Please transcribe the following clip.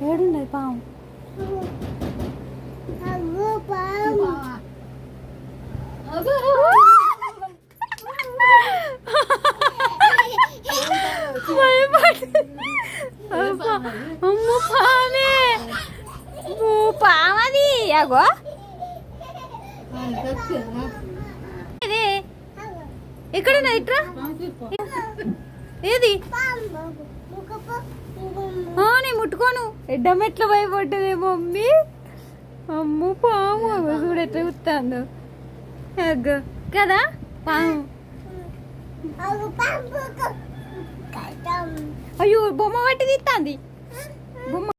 ఏడున్నది పాము? అమ్మ పామే, పామది. అగో ఇది ఎక్కడ ఇట్రా, ఏది నీ ముట్టుకోను. ఎడ్డం ఎట్లా భయపడ్డది మమ్మీ. అమ్మ పాము చూడు ఎట్లా కుత్తాందో. అగ్గ కదా పాము. అయ్యో బొమ్మ పట్టి తీస్తాంది. బొమ్మ